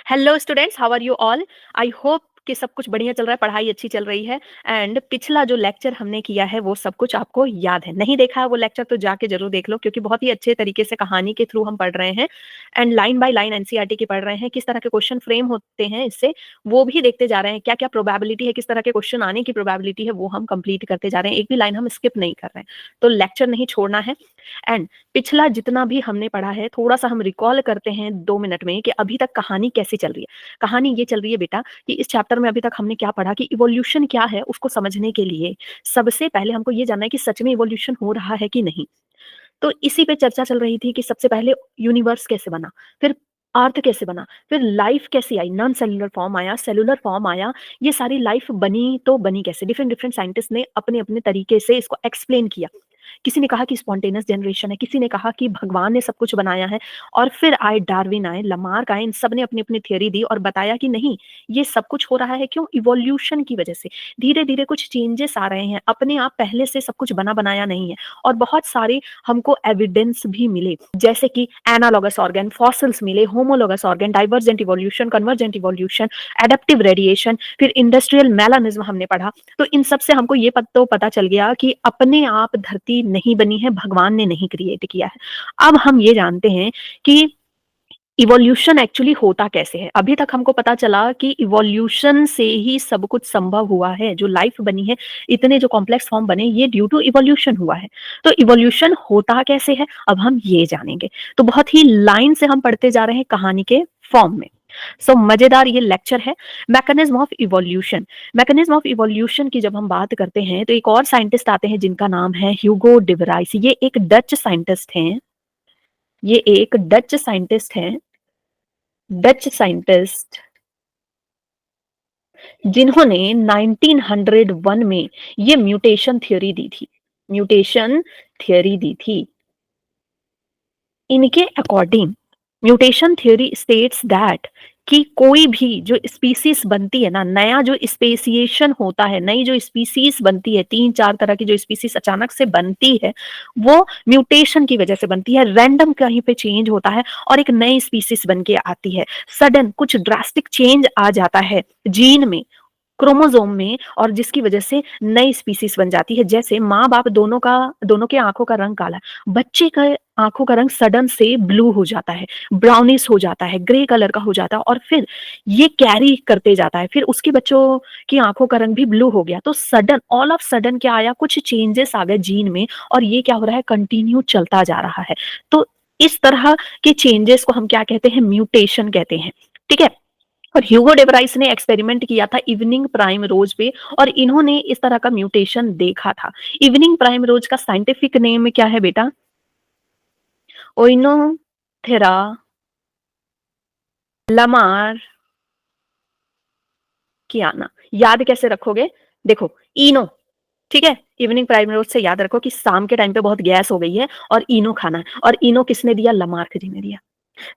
Hello students, how are you all. I hope कि सब कुछ बढ़िया चल रहा है, पढ़ाई अच्छी चल रही है। एंड पिछला जो लेक्चर हमने किया है वो सब कुछ आपको याद है। नहीं देखा है वो लेक्चर तो जाके जरूर देख लो, क्योंकि बहुत ही अच्छे तरीके से कहानी के थ्रू हम पढ़ रहे हैं and line by line NCERT की पढ़ रहे हैं। किस तरह के क्वेश्चन फ्रेम होते हैं इससे वो भी देखते जा रहे हैं। क्या क्या प्रोबेबिलिटी है, किस तरह के क्वेश्चन आने की प्रोबेबिलिटी है, वो हम कंप्लीट करते जा रहे हैं। एक भी लाइन हम स्किप नहीं कर रहे हैं, तो लेक्चर नहीं छोड़ना है। एंड पिछला जितना भी हमने पढ़ा है थोड़ा सा हम रिकॉल करते हैं 2 मिनट में कि अभी तक कहानी कैसे चल रही है। कहानी ये चल रही है बेटा कि इस चैप्टर में अभी तक हमने क्या पढ़ा कि इवोल्यूशन क्या है। उसको समझने के लिए सबसे पहले हमको ये जानना है कि सच में इवोल्यूशन हो रहा है कि नहीं। तो इसी पे चर्चा चल रही थी कि सबसे पहले यूनिवर्स कैसे बना, फिर अर्थ कैसे बना, फिर लाइफ कैसे आई, नॉन सेलुलर फॉर्म आया, सेलुलर फॉर्म आया। ये सारी लाइफ बनी तो बनी कैसे। डिफरेंट डिफरेंट साइंटिस्ट ने अपने अपने तरीके से इसको एक्सप्लेन किया। किसी ने कहा कि स्पॉन्टेनियस जनरेशन है, किसी ने कहा कि भगवान ने सब कुछ बनाया है। और फिर आए डार्विन, आए लमार्क, आए, इन सब ने अपनी अपनी थ्योरी दी और बताया कि नहीं, ये सब कुछ हो रहा है क्यों, इवोल्यूशन की वजह से। धीरे धीरे कुछ चेंजेस आ रहे हैं, अपने आप पहले से सब कुछ बना बनाया नहीं है। और बहुत सारे हमको एविडेंस भी मिले, जैसे कि एनालॉगस ऑर्गन, फॉसिल्स मिले, homologous organ, divergent evolution, convergent evolution, adaptive radiation, फिर इंडस्ट्रियल मेलानिज्म हमने पढ़ा। तो इन सब से हमको ये तो पता चल गया कि अपने आप धरती नहीं बनी है, भगवान ने नहीं क्रिएट किया है। अब हम ये जानते हैं कि इवोल्यूशन एक्चुअली होता कैसे है। अभी तक हमको पता चला कि इवोल्यूशन से ही सब कुछ संभव हुआ है, जो लाइफ बनी है, इतने जो कॉम्प्लेक्स फॉर्म बने, ये ड्यू टू इवोल्यूशन हुआ है। तो इवोल्यूशन होता कैसे है अब हम ये जानेंगे। तो बहुत ही लाइन से हम पढ़ते जा रहे हैं कहानी के फॉर्म में। मजेदार ये लेक्चर है। Mechanism of evolution. Mechanism of evolution की जब हम बात करते हैं तो एक और साइंटिस्ट आते हैं जिनका नाम है ह्यूगो डे व्राइस। ये एक डच साइंटिस्ट हैं। ये एक डच साइंटिस्ट हैं, डच साइंटिस्ट, जिन्होंने 1901 में ये म्यूटेशन थ्योरी दी थी। म्यूटेशन थ्योरी दी थी। इनके according mutation theory states that कि कोई भी जो स्पीसीज बनती है ना, नया जो स्पेसिएशन होता है, नई जो स्पीसीज बनती है, 3-4 तरह की जो स्पीसीज अचानक से बनती है, वो म्यूटेशन की वजह से बनती है। रैंडम कहीं पे चेंज होता है और एक नई स्पीसीज बन के आती है। सडन कुछ ड्रास्टिक चेंज आ जाता है जीन में, क्रोमोसोम में, और जिसकी वजह से नई स्पीसीज बन जाती है। जैसे माँ बाप दोनों के आंखों का रंग काला, बच्चे का आंखों का रंग सडन से ब्लू हो जाता है, ब्राउनिश हो जाता है, ग्रे कलर का हो जाता है, और फिर ये कैरी करते जाता है। फिर उसके बच्चों की आंखों का रंग भी ब्लू हो गया। तो सडन, ऑल ऑफ सडन क्या आया, कुछ चेंजेस आ गए जीन में, और ये क्या हो रहा है, कंटिन्यू चलता जा रहा है। तो इस तरह के चेंजेस को हम क्या कहते हैं, म्यूटेशन कहते हैं। ठीक है। और ह्यूगो डे व्राइस ने एक्सपेरिमेंट किया था इवनिंग प्राइम रोज पे, और इन्होंने इस तरह का म्यूटेशन देखा था। इवनिंग प्राइम रोज का साइंटिफिक नेम क्या है बेटा, ओइनोथेरा लमार कियाना। याद कैसे रखोगे, देखो इनो, ठीक है, इवनिंग प्राइम रोज से याद रखो कि शाम के टाइम पे बहुत गैस हो गई है और इनो खाना है। और इनो किसने दिया, लमार्क जी ने दिया।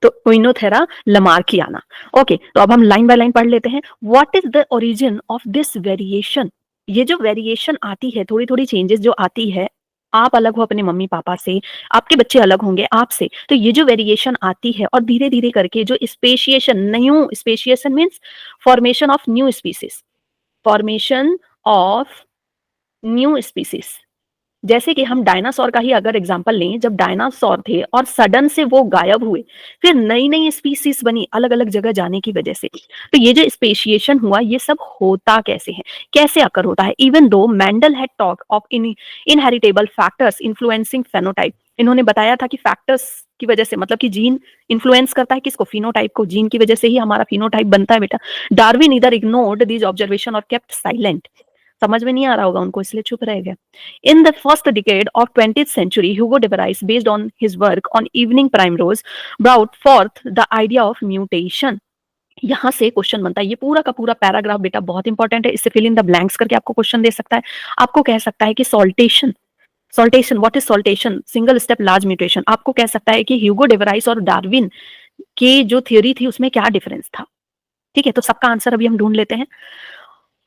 तो ओइनोथेरा लमार्कियाना। ओके, तो अब हम लाइन बाय लाइन पढ़ लेते हैं। What is the origin of this variation. ये जो वेरिएशन आती है, थोड़ी थोड़ी चेंजेस जो आती है, आप अलग हो अपने मम्मी पापा से, आपके बच्चे अलग होंगे आपसे, तो ये जो वेरिएशन आती है और धीरे धीरे करके जो speciation, new speciation means formation of new species, formation of new species. जैसे कि हम डायनासोर का ही अगर एग्जांपल लें, जब डायनासोर थे और सडन से वो गायब हुए, फिर नई नई स्पीसीज बनी अलग अलग जगह जाने की वजह से। तो ये जो स्पेशिएशन हुआ, ये सब होता कैसे है, कैसे आकर होता है। Even though Mendel had talk of inheritable factors influencing phenotype. इन्होंने बताया था कि फैक्टर्स की वजह से, मतलब कि जीन इन्फ्लुएंस करता है किसको, फिनोटाइप को। जीन की वजह से ही हमारा फिनोटाइप बनता है बेटा। डार्विन इधर इग्नोर्ड दीज ऑब्जर्वेशन और केप्ट साइलेंट। समझ में नहीं आ रहा होगा उनको, इसलिए चुप रह गए। In the first decade of 20th century, Hugo de Vries, based on his work on evening primrose, brought forth the idea of mutation. यहां से क्वेश्चन बनता है, ये पूरा का पूरा पैराग्राफ बेटा बहुत इंपॉर्टेंट है, इससे फिल इन द ब्लैंक्स करके आपको क्वेश्चन दे सकता है। आपको कह सकता है कि saltation, saltation what is saltation, single step large mutation. आपको कह सकता है कि ह्यूगो डे व्राइस और डार्विन की जो थ्योरी थी उसमें क्या डिफरेंस था। ठीक है, तो सबका आंसर अभी हम ढूंढ लेते हैं।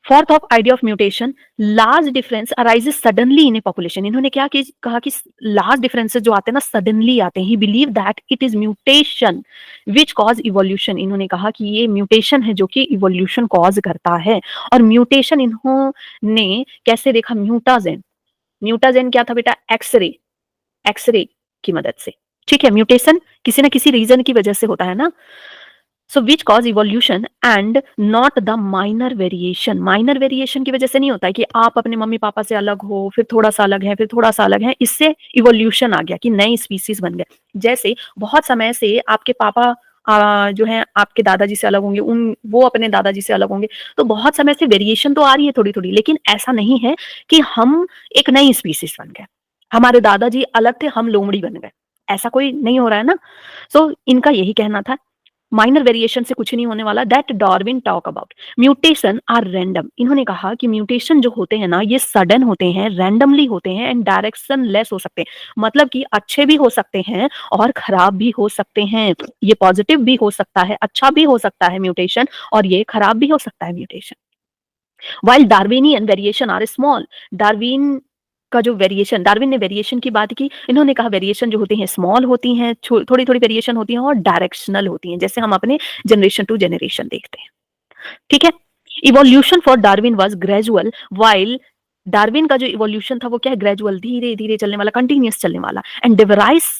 Fourth of idea of mutation, large difference arises suddenly in a population. इन्होंने क्या कहा कि लार्ज डिफरेंसेस जो आते हैं ना सडनली आते हैं। ही believe that it is mutation which cause evolution. इन्होंने कहा कि ये म्यूटेशन है जो कि इवोल्यूशन कॉज करता है। और म्यूटेशन इन्होंने कैसे देखा, म्यूटाजेन। म्यूटाजेन क्या था बेटा, एक्सरे, एक्सरे की मदद से। ठीक है, म्यूटेशन किसी ना किसी रीजन की वजह से होता है ना। So which cause evolution and not the minor variation. Minor variation की वजह से नहीं होता है कि आप अपने मम्मी पापा से अलग हो, फिर थोड़ा सा अलग है, फिर थोड़ा सा अलग है, इससे इवोल्यूशन आ गया कि नई स्पीसीज बन गए। जैसे बहुत समय से आपके पापा जो है आपके दादाजी से अलग होंगे, वो अपने दादाजी से अलग होंगे, तो बहुत समय से वेरिएशन तो आ रही है थोड़ी थोड़ी, लेकिन ऐसा नहीं है कि हम एक नई स्पीसीज बन गए, हमारे दादाजी अलग थे हम लोमड़ी बन गए, ऐसा कोई नहीं हो रहा है ना। सो इनका यही कहना था, माइनर वेरिएशन से कुछ नहीं होने वाला। That Darwin talk about mutation are random. इन्होंने कहा कि म्यूटेशन जो होते हैं ना ये सडन होते हैं, रैंडमली होते हैं एंड डायरेक्शन लेस हो सकते हैं। मतलब कि अच्छे भी हो सकते हैं और खराब भी हो सकते हैं। ये पॉजिटिव भी हो सकता है, अच्छा भी हो सकता है म्यूटेशन, और ये खराब भी हो सकता है mutation. While Darwinian variation are small. Darwin का जो वेरिएशन, डार्विन ने वेरिएशन की बात की, इन्होंने कहा वेरिएशन जो होती हैं स्मॉल होती हैं, थोड़ी थोड़ी वेरिएशन होती हैं और डायरेक्शनल होती हैं, जैसे हम अपने जनरेशन टू जनरेशन देखते हैं। ठीक है, evolution for Darwin was gradual, while Darwin का जो इवोल्यूशन था वो क्या है, ग्रेजुअल, धीरे धीरे चलने वाला, कंटिन्यूअस चलने वाला। एंड डेवराइस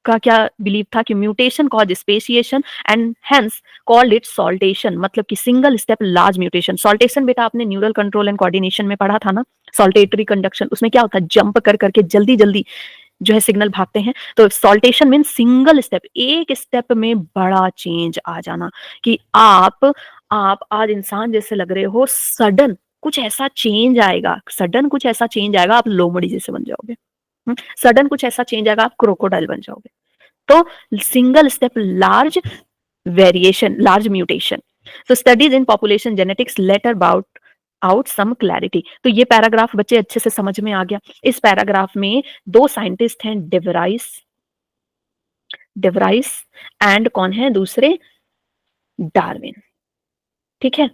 का क्या बिलीव था कि mutation cause speciation and hence called it saltation. मतलब कि single step large mutation. Saltation बेटा आपने न्यूरल कंट्रोल एंड कोऑर्डिनेशन में पढ़ा था ना, सॉल्टेटरी कंडक्शन, उसमें क्या होता है, जंप कर करके जल्दी जल्दी जो है सिग्नल भागते हैं। तो सॉल्टेशन मीन सिंगल स्टेप, एक स्टेप में बड़ा चेंज आ जाना, कि आप आज इंसान जैसे लग रहे हो, सडन कुछ ऐसा चेंज आएगा, सडन कुछ ऐसा चेंज आएगा आप लोमड़ी जैसे बन जाओगे, सडन कुछ ऐसा चेंज आएगा आप क्रोकोडाइल बन जाओगे। तो single step large variation, large mutation. So studies in population genetics later about out some clarity। तो ये पैराग्राफ बच्चे अच्छे से समझ में आ गया। इस पैराग्राफ में दो साइंटिस्ट हैं, डेवराइस, डेवराइस एंड कौन है दूसरे, डार्विन। ठीक है,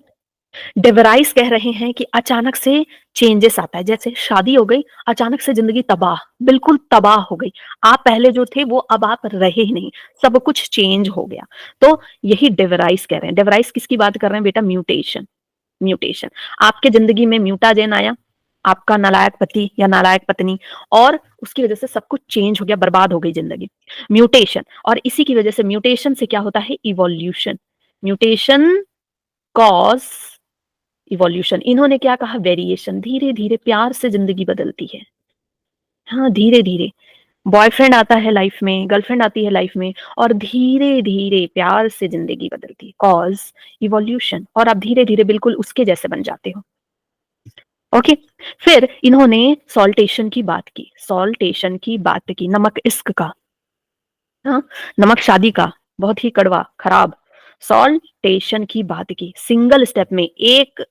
डेवराइस कह रहे हैं कि अचानक से चेंजेस आता है, जैसे शादी हो गई, अचानक से जिंदगी तबाह, बिल्कुल तबाह हो गई, आप पहले जो थे वो अब आप रहे ही नहीं, सब कुछ चेंज हो गया। तो यही डेवराइस कह रहे हैं। डेवराइस किसकी बात कर रहे हैं बेटा, म्यूटेशन। म्यूटेशन, आपके जिंदगी में म्यूटाजेन आया, आपका नालायक पति या नालायक पत्नी, और उसकी वजह से सब कुछ चेंज हो गया, बर्बाद हो गई जिंदगी, म्यूटेशन। और इसी की वजह से म्यूटेशन से क्या होता है, इवोल्यूशन। Mutation cause evolution. इन्होंने क्या कहा, वेरिएशन, धीरे धीरे प्यार से जिंदगी बदलती है। हाँ, धीरे धीरे बॉयफ्रेंड आता है लाइफ में, गर्लफ्रेंड आती है लाइफ में, और धीरे धीरे प्यार से जिंदगी बदलती है, कॉज इवोल्यूशन। और आप धीरे धीरे बिल्कुल उसके जैसे बन जाते हो। ओके, फिर इन्होंने सॉल्टेशन की बात की, सॉल्टेशन की बात की, नमक इश्क का, हाँ, नमक शादी का, बहुत ही कड़वा खराब। सॉल्टेशन की बात की, सिंगल स्टेप में एक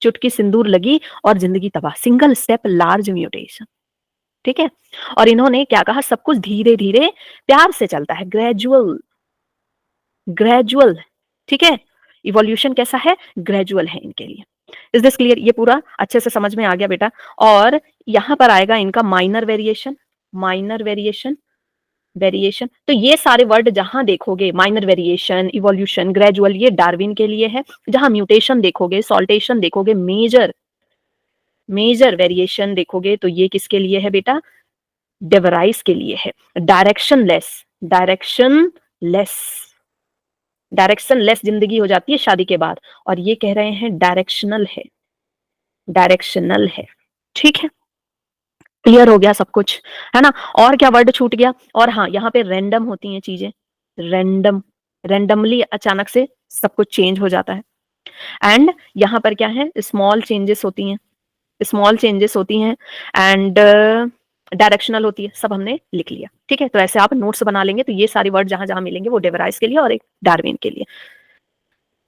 चुटकी सिंदूर लगी और जिंदगी तबाह, सिंगल स्टेप लार्ज म्यूटेशन। ठीक है, और इन्होंने क्या कहा, सब कुछ धीरे धीरे प्यार से चलता है, ग्रेजुअल, ग्रेजुअल। ठीक है, इवोल्यूशन कैसा है, ग्रेजुअल है इनके लिए। इज दिस क्लियर, ये पूरा अच्छे से समझ में आ गया बेटा। और यहां पर आएगा इनका minor variation, minor variation, variation. तो ये सारे वर्ड जहां देखोगे, माइनर वेरिएशन, इवोल्यूशन, ग्रेजुअल, ये डार्विन के लिए है। जहां म्यूटेशन देखोगे, सॉल्टेशन देखोगे, मेजर, मेजर वेरिएशन देखोगे, तो ये किसके लिए है बेटा, डेवराइस के लिए है। Direction less, direction less, direction less जिंदगी हो जाती है शादी के बाद, और ये कह रहे हैं डायरेक्शनल है, डायरेक्शनल है। ठीक है, क्लियर हो गया सब कुछ, है ना। और क्या वर्ड छूट गया, और हाँ, यहाँ पे रैंडम होती हैं चीजें, रैंडम, रैंडमली अचानक से सब कुछ चेंज हो जाता है। एंड यहाँ पर क्या है, स्मॉल चेंजेस होती हैं, स्मॉल चेंजेस होती हैं, एंड डायरेक्शनल होती है, सब हमने लिख लिया। ठीक है, तो ऐसे आप नोट्स बना लेंगे, तो ये सारे वर्ड जहां जहां मिलेंगे वो डेवराइस के लिए और एक डार्विन के लिए।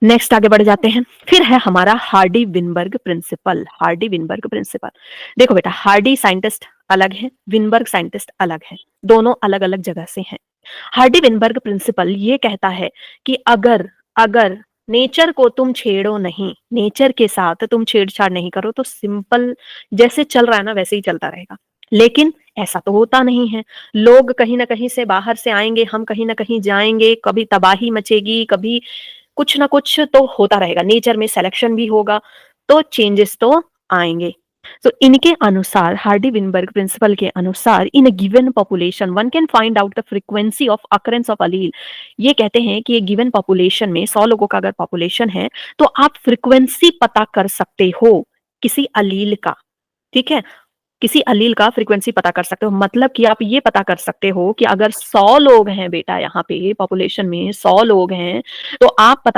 नेक्स्ट आगे बढ़ जाते हैं। फिर है हमारा Hardy Weinberg principal, Hardy Weinberg principal. देखो बेटा, हार्डी साइंटिस्ट अलग है, विनबर्ग साइंटिस्ट अलग है, दोनों अलग अलग जगह से हैं। हार्डी विनबर्ग प्रिंसिपल ये कहता है कि अगर, अगर नेचर को तुम छेड़ो नहीं, नेचर के साथ तुम छेड़छाड़ नहीं करो, तो सिंपल जैसे चल रहा है ना वैसे ही चलता रहेगा। लेकिन ऐसा तो होता नहीं है। लोग कहीं ना कहीं से बाहर से आएंगे, हम कहीं ना कहीं जाएंगे, कभी तबाही मचेगी, कभी कुछ ना कुछ तो होता रहेगा, नेचर में सिलेक्शन भी होगा, तो चेंजेस तो आएंगे। तो इनके अनुसार, हार्डी विनबर्ग प्रिंसिपल के अनुसार, in a given population one can find out the frequency of occurrence of allele. ये कहते हैं कि एक गिवन पॉपुलेशन में 100 लोगों का अगर पॉपुलेशन है तो आप फ्रीक्वेंसी पता कर सकते हो किसी अलील का। ठीक है, किसी अलील का फ्रीक्वेंसी पता कर सकते हो, मतलब कि आप ये पता कर सकते हो कि अगर 100 लोग हैं बेटा, यहाँ पे पॉपुलेशन में 100 लोग हैं, तो आप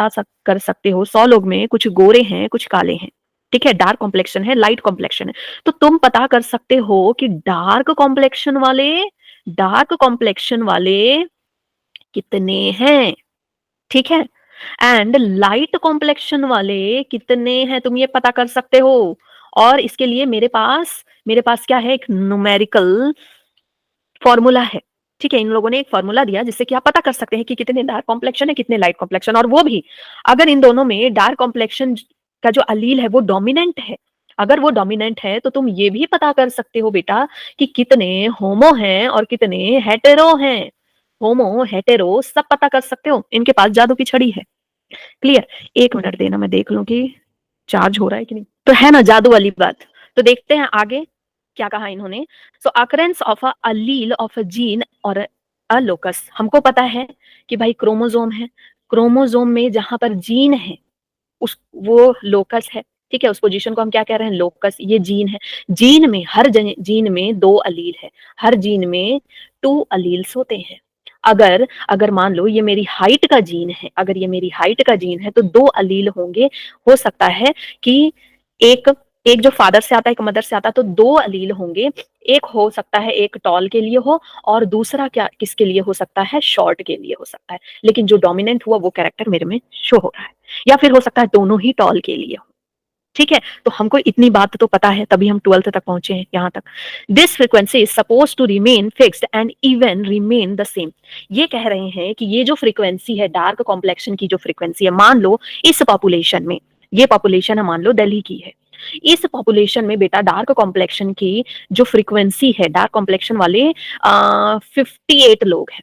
कर सकते हो 100 लोग में कुछ गोरे हैं, कुछ काले हैं। ठीक है, डार्क कॉम्प्लेक्शन है, लाइट कॉम्प्लेक्शन है, तो तुम पता कर सकते हो कि डार्क कॉम्प्लेक्शन वाले कितने हैं। ठीक है, एंड लाइट कॉम्प्लेक्शन वाले कितने हैं, तुम ये पता कर सकते हो। और इसके लिए मेरे पास क्या है, एक न्यूमेरिकल फॉर्मूला है। ठीक है, इन लोगों ने एक फॉर्मूला दिया जिससे कि आप पता कर सकते हैं कि कितने डार्क कॉम्प्लेक्शन है, कितने लाइट कॉम्प्लेक्शन, और वो भी अगर इन दोनों में डार्क कॉम्प्लेक्शन का जो अलील है वो डोमिनेंट है। अगर वो डोमिनेंट है तो तुम ये भी पता कर सकते हो बेटा कि कितने होमो हैं और कितने हेटेरो हैं। होमो हेटेरो सब पता कर सकते हो, इनके पास जादू की छड़ी है। क्लियर? एक मिनट देना, मैं देख लूं कि चार्ज हो रहा है कि नहीं, तो है ना जादू वाली बात। तो देखते हैं आगे क्या कहा इन्होंने। So occurrence of a allele of a gene और अ लोकस, हमको पता है कि भाई क्रोमोसोम है, क्रोमोसोम में जहां पर जीन है उस वो लोकस है। ठीक है, उस पोजीशन को हम क्या कह रहे हैं, लोकस, ये जीन है। जीन में जीन में 2 अलील है, हर जीन में 2 अलील्स होते हैं। अगर अगर मान लो ये मेरी हाइट का जीन है, अगर ये मेरी हाइट का जीन है तो 2 अलील होंगे। हो सकता है कि एक एक जो फादर से आता है, एक मदर से आता है, तो 2 अलील होंगे। एक हो सकता है एक टॉल के लिए हो, और दूसरा क्या किसके लिए हो सकता है, शॉर्ट के लिए हो सकता है। लेकिन जो डोमिनेंट हुआ वो कैरेक्टर मेरे में शो हो रहा है। या फिर हो सकता है दोनों ही टॉल के लिए हो। ठीक है, तो हमको इतनी बात तो पता है, तभी हम 12th तक पहुंचे हैं यहाँ तक। This frequency is suppose to remain fixed and even remain the same. ये कह रहे हैं कि ये जो फ्रीक्वेंसी है, डार्क कॉम्प्लेक्शन की जो फ्रीक्वेंसी है, मान लो इस पॉपुलेशन में, ये पॉपुलेशन है मान लो दिल्ली की है, इस पॉपुलेशन में बेटा डार्क कॉम्प्लेक्शन की जो फ्रीक्वेंसी है, डार्क कॉम्प्लेक्शन वाले 58 लोग हैं।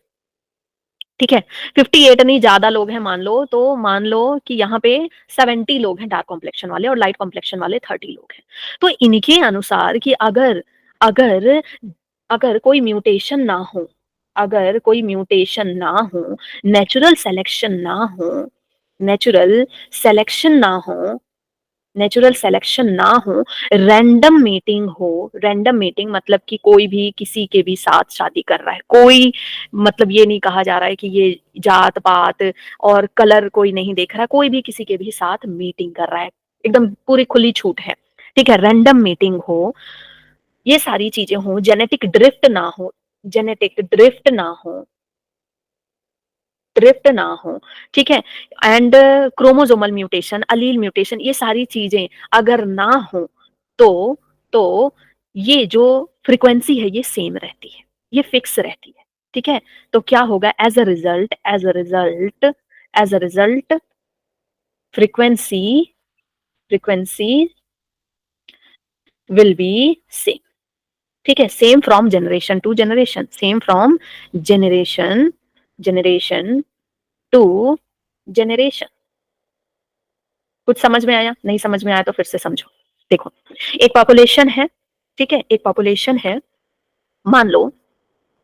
ठीक है, 58 नहीं, ज्यादा लोग हैं मान लो, तो मान लो कि यहाँ पे 70 लोग हैं डार्क कॉम्प्लेक्शन वाले, और लाइट कॉम्प्लेक्शन वाले 30 लोग हैं। तो इनके अनुसार कि अगर अगर अगर कोई म्यूटेशन ना हो, अगर कोई म्यूटेशन ना हो, नेचुरल सिलेक्शन ना हो, नेचुरल सिलेक्शन ना हो, नेचुरल सिलेक्शन ना हो, रैंडम मीटिंग हो, रैंडम मीटिंग मतलब कि कोई भी किसी के भी साथ शादी कर रहा है, कोई मतलब ये नहीं कहा जा रहा है कि ये जात पात और कलर कोई नहीं देख रहा है, कोई भी किसी के भी साथ मीटिंग कर रहा है, एकदम पूरी खुली छूट है। ठीक है, रैंडम मीटिंग हो, ये सारी चीजें हो, जेनेटिक ड्रिफ्ट ना हो, जेनेटिक ड्रिफ्ट ना हो, ड्रिफ्ट ना हो। ठीक है, and chromosomal mutation, Aleel mutation, ये सारी चीजें अगर ना हो, तो तो ये जो फ्रीक्वेंसी है ये सेम रहती है, ये फिक्स रहती है। ठीक है, तो क्या होगा, as a result frequency frequency will be same. ठीक है, same from generation to generation, same from generation generation to generation. कुछ समझ में आया? नहीं समझ में आया तो फिर से समझो। देखो, एक पॉपुलेशन है, ठीक है, एक पॉपुलेशन है, मान लो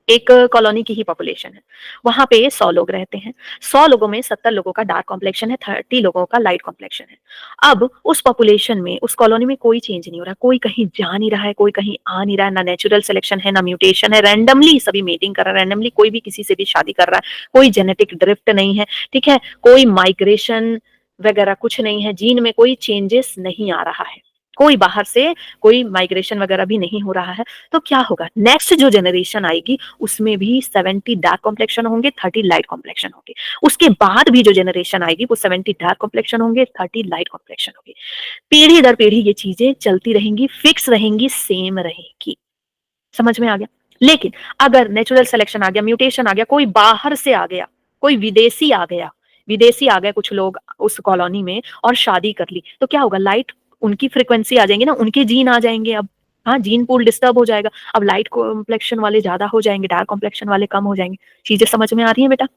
एक कॉलोनी की ही पॉपुलेशन है, वहां पे 100 लोग रहते हैं, 100 लोगों में 70 लोगों का डार्क कॉम्प्लेक्शन है, 30 लोगों का लाइट कॉम्प्लेक्शन है। अब उस पॉपुलेशन में, उस कॉलोनी में कोई चेंज नहीं हो रहा, कोई कहीं जा नहीं रहा है, कोई कहीं आ नहीं रहा है, ना नेचुरल सिलेक्शन है ना म्यूटेशन है, रैंडमली सभी मीटिंग कर रहा है, रैंडमली कोई भी किसी से भी शादी कर रहा है, कोई जेनेटिक ड्रिफ्ट नहीं है। ठीक है, कोई माइग्रेशन वगैरह कुछ नहीं है, जीन में कोई चेंजेस नहीं आ रहा है, कोई बाहर से कोई माइग्रेशन वगैरह भी नहीं हो रहा है। तो क्या होगा, नेक्स्ट जो जनरेशन आएगी उसमें भी 70 डार्क कॉम्प्लेक्शन होंगे, 30 लाइट कॉम्प्लेक्शन होंगे। उसके बाद भी जो जनरेशन आएगी वो 70 डार्क कॉम्प्लेक्शन होंगे, 30 लाइट कॉम्प्लेक्शन होंगे। पीढ़ी दर पीढ़ी ये चीजें चलती रहेंगी, फिक्स रहेंगी, सेम रहेगी। समझ में आ गया? लेकिन अगर नेचुरल सिलेक्शन आ गया, म्यूटेशन आ गया, कोई बाहर से आ गया, कोई विदेशी आ गया, विदेशी आ गए कुछ लोग उस कॉलोनी में और शादी कर ली, तो क्या होगा, लाइट उनकी फ्रिक्वेंसी आ जाएंगी ना, उनके जीन आ जाएंगे अब। हाँ, जीन पूल डिस्टर्ब हो जाएगा। अब लाइट कॉम्प्लेक्शन वाले ज्यादा हो जाएंगे, डार्क कॉम्प्लेक्शन वाले कम हो जाएंगे। चीजें समझ में आ रही है बेटा?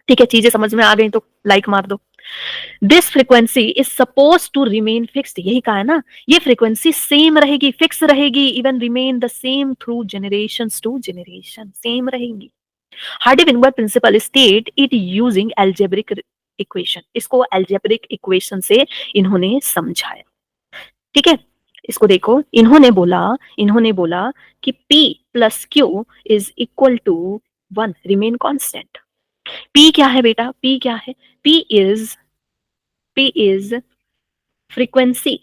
ठीक है, चीजें समझ में आ गई तो लाइक मार दो। This frequency is suppose to remain fixed, यही कहा है ना, ये फ्रीक्वेंसी सेम रहेगी, फिक्स रहेगी, even remain the same through generation to generation, same रहेंगी। Hardy Weinberg principle state it using algebraic equation, इसको एल्जेब्रिक इक्वेशन से इन्होंने समझाया। ठीक है, इसको देखो, इन्होंने बोला कि P plus Q is equal to 1, remain constant. P क्या है बेटा? P क्या है? P is frequency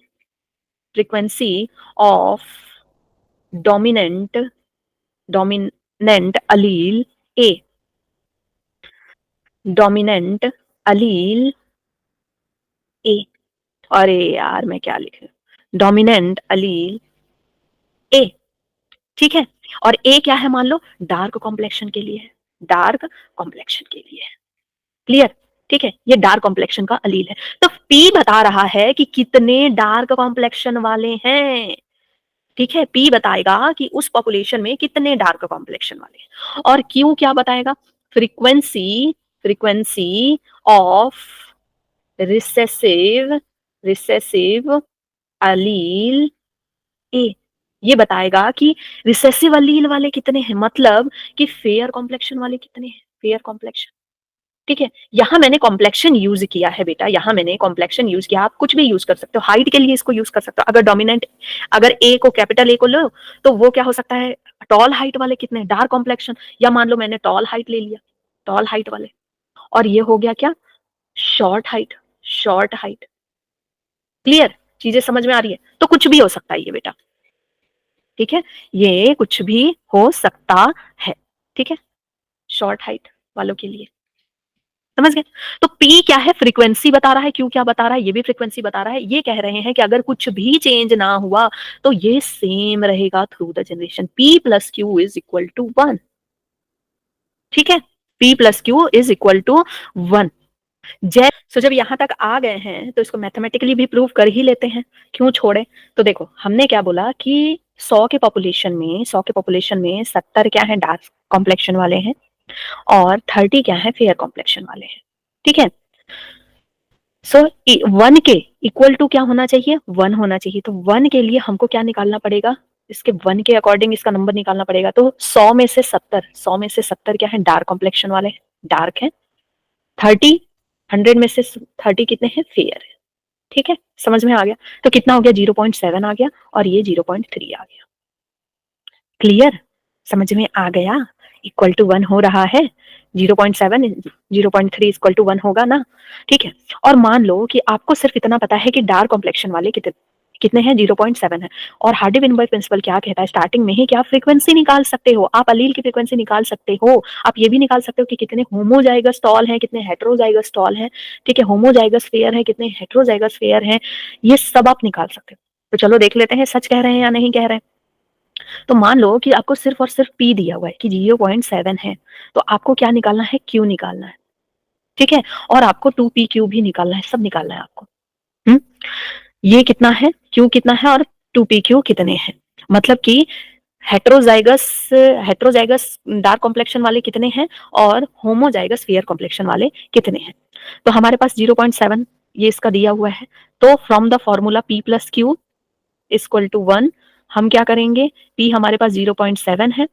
of dominant allele A, dominant allele A। अरे यार मैं क्या लिख रही हूँ, डोमिनेंट अलील ए। ठीक है, और ए क्या है मान लो, डार्क कॉम्प्लेक्शन के लिए है, डार्क कॉम्प्लेक्शन के लिए है। क्लियर? ठीक है, ये डार्क कॉम्प्लेक्शन का अलील है। तो पी बता रहा है कि कितने डार्क कॉम्प्लेक्शन वाले हैं। ठीक है, पी बताएगा कि उस पॉपुलेशन में कितने डार्क कॉम्प्लेक्शन वाले हैं। और क्यू क्या बताएगा? फ्रीक्वेंसी ऑफ रिसेसिव अलील ए, ये बताएगा कि रिसेसिव अलील वाले कितने हैं, मतलब कि फेयर कॉम्प्लेक्शन वाले कितने हैं, फेयर कॉम्प्लेक्शन। ठीक है, यहां मैंने कॉम्प्लेक्शन यूज किया है बेटा, यहां मैंने कॉम्प्लेक्शन यूज किया, आप कुछ भी यूज कर सकते हो, हाइट के लिए इसको यूज कर सकते हो। अगर डोमिनेंट, अगर ए को, कैपिटल ए को लो, तो वो क्या हो सकता है, टॉल हाइट वाले कितने, डार्क कॉम्प्लेक्शन, या मान लो मैंने टॉल हाइट ले लिया, टॉल हाइट वाले, और ये हो गया क्या, शॉर्ट हाइट। क्लियर? चीजें समझ में आ रही है? तो कुछ भी हो सकता है ये बेटा। ठीक है, ये कुछ भी हो सकता है। ठीक है, शॉर्ट हाइट वालों के लिए, समझ गए? तो P क्या है, फ्रीक्वेंसी बता रहा है, Q क्या बता रहा है, ये भी फ्रीक्वेंसी बता रहा है। ये कह रहे हैं कि अगर कुछ भी चेंज ना हुआ तो ये सेम रहेगा through the generation. P plus Q is equal to 1। ठीक है, P plus Q is equal to 1। So जब यहां तक आ गए हैं तो इसको मैथमेटिकली भी प्रूव कर ही लेते हैं, क्यों छोड़े। तो देखो, हमने क्या बोला कि 100 के पॉपुलेशन में 70 क्या है, डार्क कॉम्प्लेक्शन वाले हैं, और 30 क्या है, फेयर कॉम्प्लेक्शन वाले हैं। ठीक है, सो 1 के इक्वल टू क्या होना चाहिए, 1 होना चाहिए। तो 1 के लिए हमको क्या निकालना पड़ेगा, इसके 1 के अकॉर्डिंग इसका नंबर निकालना पड़ेगा। तो 100 में से 70 क्या है, डार्क कॉम्प्लेक्शन वाले, डार्क है। 30, 100 में से 30 कितने हैं, फेयर है। ठीक है, समझ में आ गया? तो कितना हो गया, 0.7 आ गया, और ये 0.3 आ गया। क्लियर? समझ में आ गया? इक्वल टू 1 हो रहा है, 0.7 0.3 इक्वल टू 1 होगा ना। ठीक है, और मान लो कि आपको सिर्फ इतना पता है कि डार्क कॉम्प्लेक्शन वाले कितने कितने हैं, 0.7 है। और हार्डी-विनबर्ग प्रिंसिपल क्या कहता है, स्टार्टिंग में ही क्या फ्रीक्वेंसी निकाल सकते हो आप, अलील की फ्रीक्वेंसी निकाल सकते हो। आप ये भी निकाल सकते हो कि कितने होमोजाइगस टॉल हैं, कितने हेटेरोजाइगस टॉल हैं। ठीक है, होमोजाइगस फेयर है, कितने हेटेरोजाइगस फेयर हैं, ये सब आप निकाल सकते हो। तो चलो देख लेते हैं सच कह रहे हैं या नहीं कह रहे हैं। तो मान लो कि आपको सिर्फ और सिर्फ P दिया हुआ है कि 0.7 है, तो आपको क्या निकालना है, Q निकालना है। ठीक है, और आपको 2PQ भी निकालना है, सब निकालना है आपको। ये कितना है, Q कितना है, और 2PQ कितने हैं, मतलब कि हेट्रोजाइगस हेट्रोजाइगस डार्क कॉम्प्लेक्शन वाले कितने हैं, और होमोजाइगस फेयर कॉम्प्लेक्शन वाले कितने हैं। तो हमारे पास 0.7 ये इसका दिया हुआ है। तो from the formula P plus Q equal to 1, हम क्या करेंगे, P हमारे पास 0.7 है,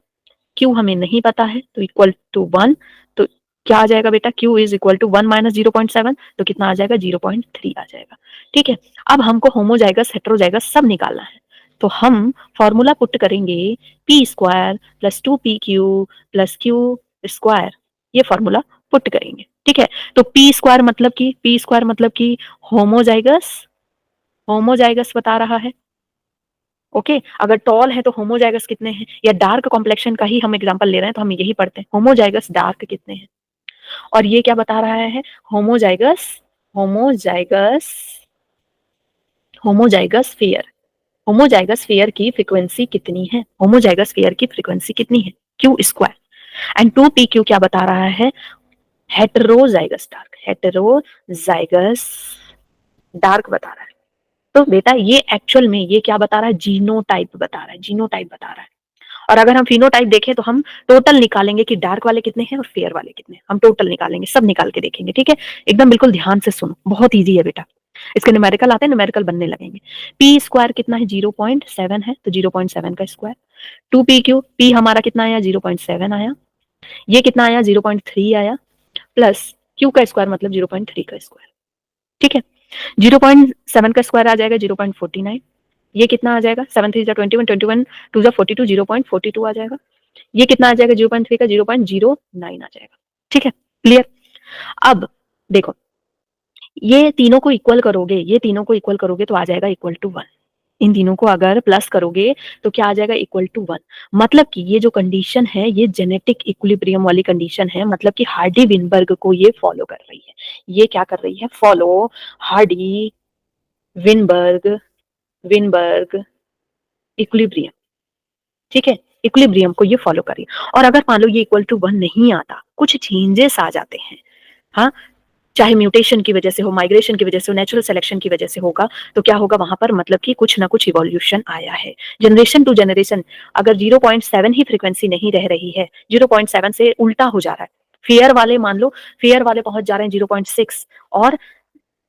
Q हमें नहीं पता है, तो इक्वल टू 1। तो क्या आ जाएगा बेटा, Q is equal to 1 minus 0.7, तो कितना आ जाएगा, 0.3 आ जाएगा। ठीक है, अब हमको होमोजाइगस हेटेरोजाइगस सब निकालना है। तो हम फॉर्मूला पुट करेंगे, P square plus 2PQ plus Q square, ये फॉर्मूला पुट करेंगे। ठीक है, तो P स्क्वायर मतलब कि होमोजाइगस होमोजाइगस बता रहा है। ओके, अगर टॉल है तो होमोजाइगस कितने हैं, या डार्क कॉम्प्लेक्शन का ही हम एग्जांपल ले रहे हैं तो हम यही पढ़ते हैं, होमोजाइगस डार्क कितने हैं। और ये क्या बता रहा है, homozygous homozygous homozygous fair homozygous fair की फ्रीक्वेंसी कितनी है, होमोजाइगस फेयर की फ्रीक्वेंसी कितनी है, Q स्क्वायर। एंड 2PQ क्या बता रहा है, हेटेरोजाइगस डार्क, हेटेरोजाइगस डार्क बता रहा है। तो बेटा ये एक्चुअल में ये क्या बता रहा है, जीनोटाइप बता रहा है, जीनोटाइप बता रहा है। और अगर हम फिनोटाइप देखें तो हम टोटल निकालेंगे कि डार्क वाले कितने हैं और फेयर वाले कितने हैं, हम टोटल निकालेंगे, सब निकाल के देखेंगे, ठीक है। एकदम बिल्कुल ध्यान से सुनो, बहुत इजी है बेटा। इसके न्यूमेरिकल आते हैं, न्यूमेरिकल बनने लगेंगे। पी स्क्वायर कितना है, 0.7 है, तो 0.7 का स्क्वायर। 2pq, पी हमारा कितना आया, 0.7 आया। ये कितना आया, 0.3 आया, प्लस क्यू का स्क्वायर मतलब 0.3 का स्क्वायर, ठीक है। 0.7 का स्क्वायर आ जाएगा 0.49। ये कितना आ जाएगा, 7 3 21, 21 2 42, 0.42 आ जाएगा। ये कितना आ जाएगा, 0.3 का 0.09 आ जाएगा, ठीक है। क्लियर। अब देखो, ये तीनों को इक्वल करोगे, ये तीनों को इक्वल करोगे तो आ जाएगा इक्वल टू 1। इन तीनों को अगर प्लस करोगे तो क्या आ जाएगा, इक्वल टू 1। मतलब कि ये जो कंडीशन है ये जेनेटिक इक्विलिब्रियम वाली कंडीशन है, मतलब कि हार्डी विनबर्ग को ये फॉलो कर रही है। ये क्या कर रही है, follow Hardy Weinberg, Weinberg equilibrium, ठीक है। इक्विलिब्रियम को ये फॉलो कर रही है। और अगर मान लो ये इक्वल टू 1 नहीं आता, कुछ चेंजेस आ जाते हैं, हाँ, चाहे म्यूटेशन की वजह से हो, माइग्रेशन की वजह से हो, नेचुरल सिलेक्शन की वजह से होगा, तो क्या होगा वहां पर, मतलब कि कुछ ना कुछ इवोल्यूशन आया है। जनरेशन टू जनरेशन अगर 0.7 ही फ्रीक्वेंसी नहीं रह रही है, 0.7 से उल्टा हो जा रहा है, फेयर वाले मान लो, फेयर वाले पहुंच जा रहे हैं 0.6, और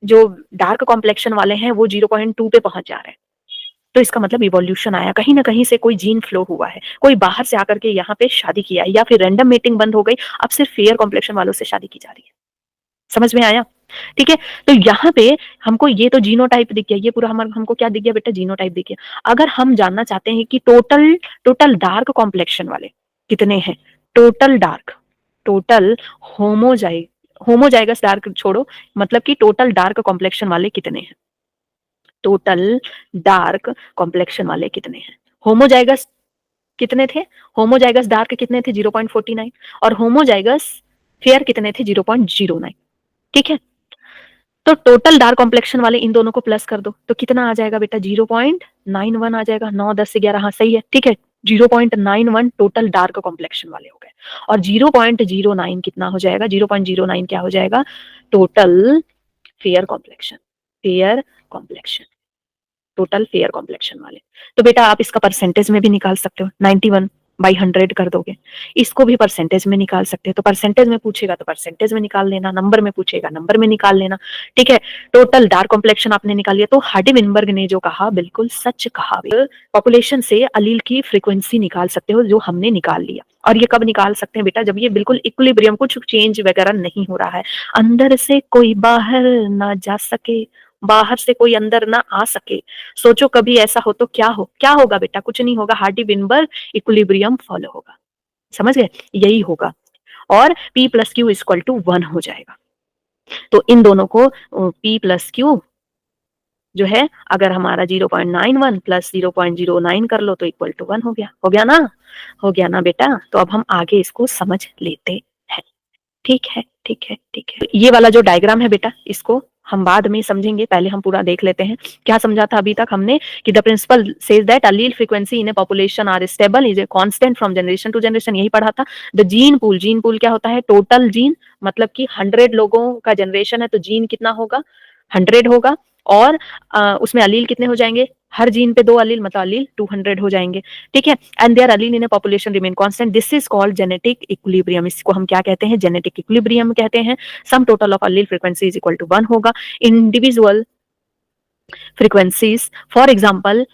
जो डार्क कॉम्प्लेक्शन वाले हैं वो 0.2 पे पहुंच जा रहे हैं, तो इसका मतलब इवोल्यूशन आया, कहीं ना कहीं से कोई जीन फ्लो हुआ है, कोई बाहर से आकर के यहाँ पे शादी किया है, या फिर रैंडम मीटिंग बंद हो गई, अब सिर्फ फेयर कॉम्प्लेक्शन वालों से शादी की जा रही है। समझ में आया, ठीक है। तो यहाँ पे हमको ये तो जीनोटाइप दिख गया, ये पूरा हमारा हमको क्या दिख गया बेटा, जीनोटाइप दिख गया। अगर हम जानना चाहते हैं कि टोटल टोटल डार्क कॉम्प्लेक्शन वाले कितने हैं, टोटल डार्क, टोटल होमोजाइ होमोजाइगस डार्क छोड़ो, मतलब कि टोटल डार्क कॉम्प्लेक्शन वाले कितने हैं, टोटल डार्क कॉम्प्लेक्शन वाले कितने हैं। होमोजाइगस कितने थे, होमोजाइगस डार्क कितने थे, 0.49, और होमोजाइगस फेयर कितने थे, 0.09, ठीक है। तो टोटल डार्क कॉम्प्लेक्शन वाले इन दोनों को प्लस कर दो तो कितना आ जाएगा बेटा, 0.91 आ जाएगा। 9 10 से 11, हाँ सही है, ठीक है। 0.91 टोटल डार्क कॉम्प्लेक्शन वाले हो गए, और 0.09 कितना हो जाएगा, 0.09 क्या हो जाएगा, total fair complexion, fair complexion, total fair complexion वाले। तो बेटा आप इसका परसेंटेज में भी निकाल सकते हो, 91/100 कर दोगे, इसको भी परसेंटेज में निकाल सकते हो, तो परसेंटेज में पूछेगा तो परसेंटेज में निकाल लेना, नंबर में पूछेगा नंबर में निकाल लेना, ठीक है। टोटल डार्क कॉम्प्लेक्शन आपने निकाल लिया, तो हार्डी विनबर्ग ने जो कहा बिल्कुल सच कहा, पॉपुलेशन से अलील की फ्रीक्वेंसी निकाल सकते हो, जो हमने निकाल लिया। और ये कब निकाल सकते हैं बेटा, जब ये बिल्कुल इक्विलिब्रियम, कुछ चेंज वगैरह नहीं हो रहा है, अंदर से कोई बाहर ना जा सके, बाहर से कोई अंदर ना आ सके। सोचो कभी ऐसा हो तो क्या होगा बेटा, कुछ नहीं होगा, हार्डी विनबर्ग इक्विलिब्रियम फॉलो होगा, समझ गए, यही होगा। और P plus Q equal to 1 हो जाएगा। तो इन दोनों को P प्लस क्यू जो है, अगर हमारा 0.91 प्लस 0.09 कर लो तो इक्वल टू 1 हो गया, हो गया ना, हो गया ना बेटा। तो अब हम आगे इसको समझ लेते हैं, ठीक है, ठीक है, ठीक है। ये वाला जो डायग्राम है बेटा, इसको हम बाद में समझेंगे, पहले हम पूरा देख लेते हैं। क्या समझा था अभी तक हमने कि the principle says that allele frequency in a population are stable, is a constant from generation to generation, यही पढ़ा था। The gene pool, gene pool क्या होता है, टोटल जीन, मतलब कि 100 लोगों का जनरेशन है तो जीन कितना होगा, 100 होगा, और उसमें अलील कितने हो जाएंगे, हर जीन पे 2 अलील, मतलब अलील 200 हो जाएंगे, ठीक है। And their allele in a population remain constant, this is called genetic equilibrium, इसको हम क्या कहते हैं, जेनेटिक इक्विलिब्रियम कहते हैं। Sum total of allele frequency is equal to 1 होगा। Individual frequencies, for example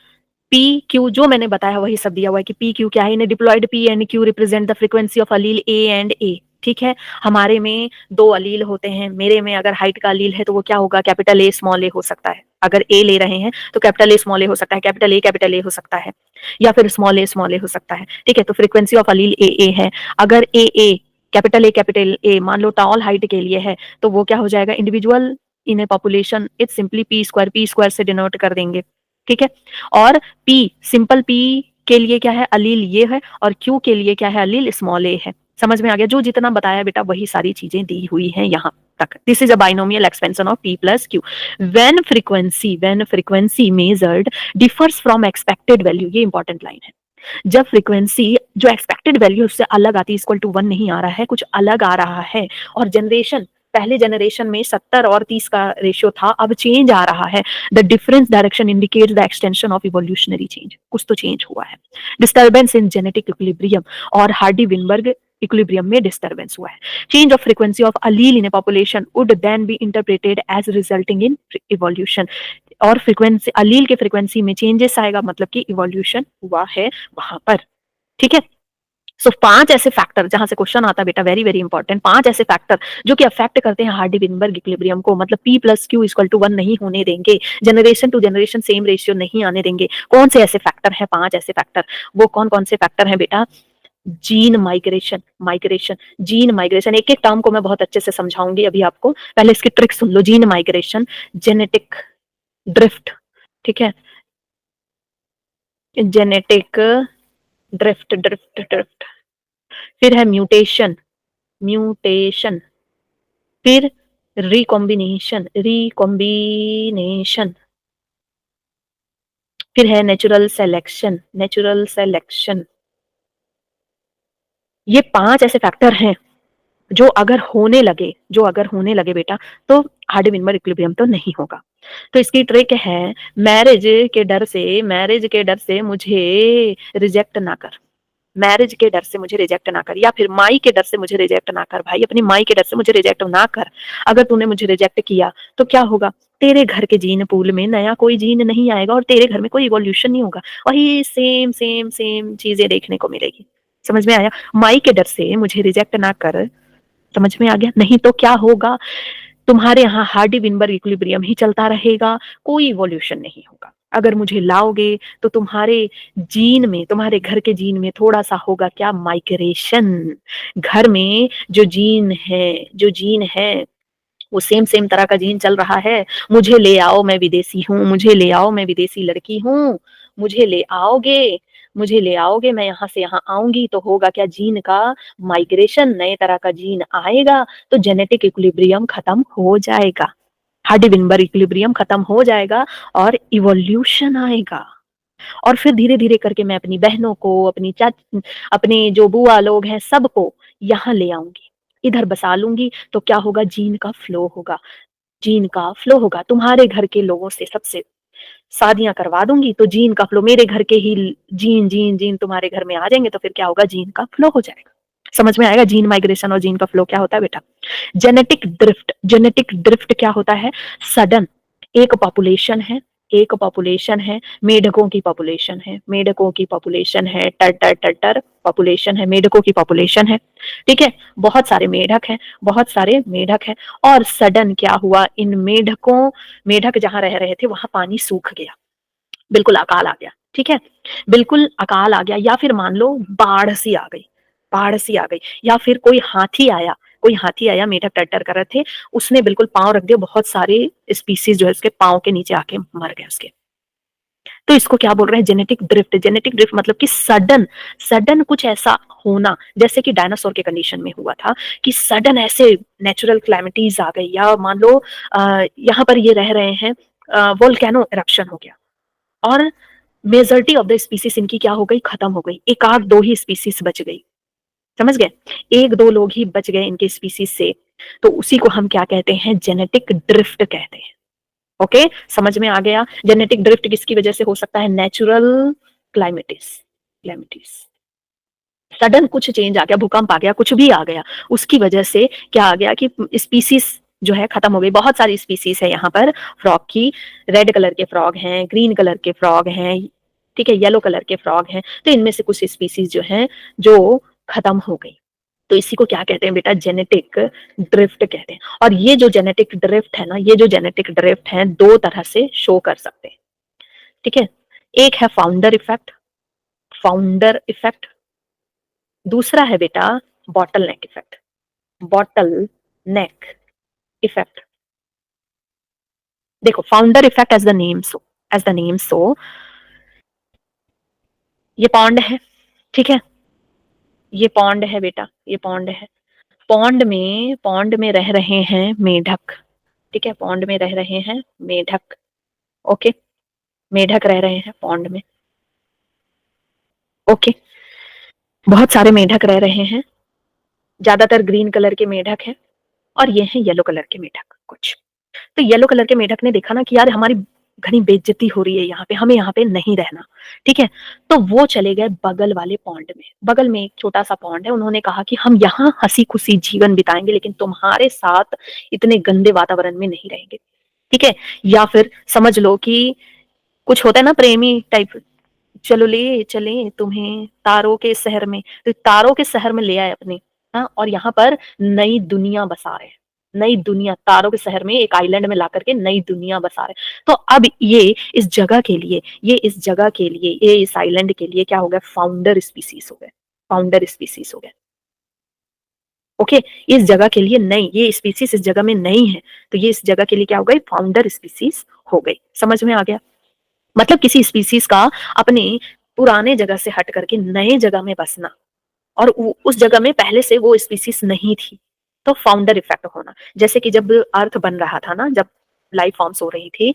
P Q, जो मैंने बताया वही सब दिया हुआ है कि पी क्यू क्या है, इन्हें diploid P and Q represent the frequency of allele A and A, ठीक है। हमारे में 2 अलील होते हैं, मेरे में अगर हाइट का अलील है तो वो क्या होगा, कैपिटल ए स्मॉल ए हो सकता है, अगर ए ले रहे हैं तो कैपिटल ए स्मॉल ए हो सकता है, कैपिटल ए हो सकता है, या फिर स्मॉल ए हो सकता है, ठीक है। तो फ्रीक्वेंसी ऑफ अलील ए है। अगर ए कैपिटल ए मान लो टॉल हाइट के लिए है, तो वो क्या हो जाएगा, individual in a population, it's simply P square से डिनोट कर देंगे, ठीक है। और P, सिंपल P के लिए क्या है, अलील ये है, और Q के लिए क्या है, अलील स्मॉल ए है। समझ में आ गया, जो जितना बताया बेटा वही सारी चीजें दी हुई हैं यहाँ तक। This is a binomial expansion of P plus Q। When frequency measured differs from expected value, ये इंपॉर्टेंट लाइन है, जब फ्रीक्वेंसी जो एक्सपेक्टेड वैल्यू उससे अलग आती है, इक्वल टू 1 नहीं आ रहा है, कुछ अलग आ रहा है, और जनरेशन पहले जनरेशन में 70 और 30 का रेशियो था, अब चेंज आ रहा है। The difference direction indicates the extension of evolutionary change, कुछ तो चेंज हुआ है। डिस्टर्बेंस इन जेनेटिक इक्विलिब्रियम, और हार्डी विनबर्ग इक्विलिब्रियम में डिस्टर्बेंस हुआ है। Change of frequency of allele in a population would then be interpreted as resulting in evolution, और frequency allele के फ्रीक्वेंसी में चेंजेस आएगा, मतलब कि इवोल्यूशन हुआ है वहां पर। ठीक है, सो 5 ऐसे फैक्टर जहां से क्वेश्चन आता है बेटा, वेरी वेरी इंपॉर्टेंट, 5 ऐसे फैक्टर जो कि अफेक्ट करते हैं हार्डी विनबर्ग इक्विलिब्रियम को, मतलब P plus Q equal to 1 नहीं होने देंगे, generation to generation same ratio नहीं आने देंगे। कौन से ऐसे फैक्टर हैं? 5 ऐसे फैक्टर। वो कौन कौन से फैक्टर हैं बेटा? जीन माइग्रेशन, जीन माइग्रेशन, एक एक टर्म को मैं बहुत अच्छे से समझाऊंगी अभी आपको, पहले इसकी ट्रिक सुन लो। जीन माइग्रेशन, जेनेटिक ड्रिफ्ट, ठीक है, जेनेटिक ड्रिफ्ट, फिर है म्यूटेशन, फिर रिकॉम्बिनेशन, फिर है नेचुरल सेलेक्शन। ये 5 ऐसे फैक्टर हैं जो अगर होने लगे बेटा, तो हार्डी विनबर्ग इक्विलिब्रियम तो नहीं होगा। तो इसकी ट्रिक है, मैरिज के डर से मुझे रिजेक्ट ना कर, या फिर माई के डर से मुझे रिजेक्ट ना कर, भाई अपनी माई के डर से मुझे रिजेक्ट ना कर। अगर तूने मुझे रिजेक्ट किया तो क्या होगा? तेरे घर के जीन पूल में नया कोई जीन नहीं आएगा और तेरे घर में कोई इवोल्यूशन नहीं होगा, वही सेम सेम सेम चीजें देखने को मिलेगी। समझ में आया? माई के डर से मुझे रिजेक्ट ना कर, समझ में आ गया? नहीं तो क्या होगा? तुम्हारे यहाँ हार्डी विनबर्ग इक्विलिब्रियम ही चलता रहेगा, कोई इवोल्यूशन नहीं होगा। अगर मुझे लाओगे तो तुम्हारे घर के जीन में थोड़ा सा होगा क्या? माइग्रेशन। घर में जो जीन है वो सेम सेम तरह का जीन चल रहा है। मुझे ले आओ, मैं विदेशी हूँ, मुझे ले आओ, मैं विदेशी लड़की हूँ, मुझे ले आओगे, मैं यहाँ से यहाँ आऊंगी तो होगा क्या? जीन का माइग्रेशन, नए तरह का जीन आएगा तो जेनेटिक इक्विलिब्रियम खत्म हो जाएगा, हार्डी विनबर्ग इक्विलिब्रियम खत्म हो जाएगा और इवोल्यूशन आएगा। और फिर धीरे धीरे करके मैं अपनी बहनों को, अपने जो बुआ लोग हैं सबको यहाँ ले आऊंगी, इधर बसा लूंगी, तो क्या होगा? जीन का फ्लो होगा। तुम्हारे घर के लोगों से सबसे शादियां करवा दूंगी तो जीन का फ्लो, मेरे घर के ही जीन तुम्हारे घर में आ जाएंगे, तो फिर क्या होगा? जीन का फ्लो हो जाएगा। समझ में आएगा? जीन माइग्रेशन और जीन का फ्लो क्या होता है बेटा? जेनेटिक ड्रिफ्ट क्या होता है? सडन एक पॉपुलेशन है मेढकों की पॉपुलेशन है, टर पॉपुलेशन है, मेढकों की पॉपुलेशन है, ठीक है, बहुत सारे मेढक हैं, और सडन क्या हुआ? इन मेढक जहां रह रहे थे वहां पानी सूख गया, बिल्कुल अकाल आ गया, ठीक है, बिल्कुल अकाल आ गया, या फिर मान लो बाढ़ सी आ गई, या फिर कोई हाथी आया, मेढक टट्टर कर रहे थे, उसने बिल्कुल पांव रख दिया, बहुत सारे स्पीसीज जो है उसके पांव के नीचे आके मर गए उसके। तो इसको क्या बोल रहे हैं? जेनेटिक ड्रिफ्ट मतलब कि सडन सडन कुछ ऐसा होना, जैसे कि डायनासोर के कंडीशन में हुआ था कि सडन ऐसे नेचुरल क्लैमिटीज आ गई, या मान लो यहाँ पर ये रह रहे हैं, वोल्केनो इरप्शन हो गया, और मेजॉरिटी ऑफ द स्पीसीज इनकी क्या हो गई? खत्म हो गई, एक आध दो ही स्पीसीज बच गई। समझ गए? एक दो लोग ही बच गए इनके स्पीसीज से, तो उसी को हम क्या कहते हैं? जेनेटिक ड्रिफ्ट कहते हैं। ओके, समझ में आ गया? जेनेटिक ड्रिफ्ट किसकी वजह से हो सकता है? नेचुरल क्लैमिटीज, सडन कुछ चेंज आ गया, भूकंप आ गया, कुछ भी आ गया, उसकी वजह से क्या आ गया कि स्पीसीज जो है खत्म हो गई। बहुत सारी स्पीसीज है यहाँ पर फ्रॉग की, रेड कलर के फ्रॉग हैं, ग्रीन कलर के फ्रॉग हैं, ठीक है, येलो कलर के फ्रॉग हैं, तो इनमें से कुछ स्पीसीज जो हैं जो खत्म हो गई। तो इसी को क्या कहते हैं बेटा? जेनेटिक ड्रिफ्ट कहते हैं। और ये जो जेनेटिक ड्रिफ्ट है ना, ये जो जेनेटिक ड्रिफ्ट है, दो तरह से शो कर सकते हैं, ठीक है। एक है फाउंडर इफेक्ट, दूसरा है बेटा बॉटल नेक इफेक्ट। देखो, founder effect as the name so ये पॉन्ड है, ठीक है, ये पॉन्ड है बेटा, ये पॉन्ड है, पॉन्ड में रह रहे हैं मेढक, ठीक है, पॉन्ड में रह रहे हैं मेढक, ओके, मेढक रह रहे हैं पॉन्ड में, ओके, बहुत सारे मेढक रह रहे हैं, ज्यादातर ग्रीन कलर के मेढक हैं और ये हैं येलो कलर के मेढक कुछ। तो येलो कलर के मेढक ने देखा ना कि यार हमारी घनी बेइज्जती हो रही है यहाँ पे, हमें यहाँ पे नहीं रहना, ठीक है? तो वो चले गए बगल वाले पॉन्ड में। बगल में एक छोटा-सा पॉन्ड है, उन्होंने कहा कि हम यहाँ हँसी-खुशी जीवन बिताएँगे, लेकिन तुम्हारे साथ इतने गंदे वातावरण में नहीं रहेंगे, ठीक है? या फिर समझ लो कि कुछ होता है ना प्रेमी टाइप, चलो ले चलें तुम्हें तारों के शहर में, तो तारों के शहर में ले आए अपने, हाँ? और यहाँ पर नई दुनिया बसा रहे हैं। नई दुनिया तारों के शहर में एक आइलैंड में ला करके नई दुनिया बसा रहे हैं। तो अब ये इस जगह के लिए, ये इस जगह के लिए, ये इस आइलैंड के लिए क्या हो गया, फाउंडर स्पीशीज हो गए। फाउंडर स्पीशीज हो गए। ओके, इस जगह के लिए नई, ये स्पीशीज इस जगह में नई है, तो ये इस जगह के लिए क्या हो गई, फाउंडर स्पीशीज हो गई। समझ में आ गया? मतलब किसी स्पीशीज का अपने पुराने जगह से हट करके नए जगह में बसना, और उस जगह में पहले से वो स्पीशीज नहीं थी, तो फाउंडर इफेक्ट होना। जैसे कि जब अर्थ बन रहा था ना, जब लाइफ फॉर्म्स हो रही थी,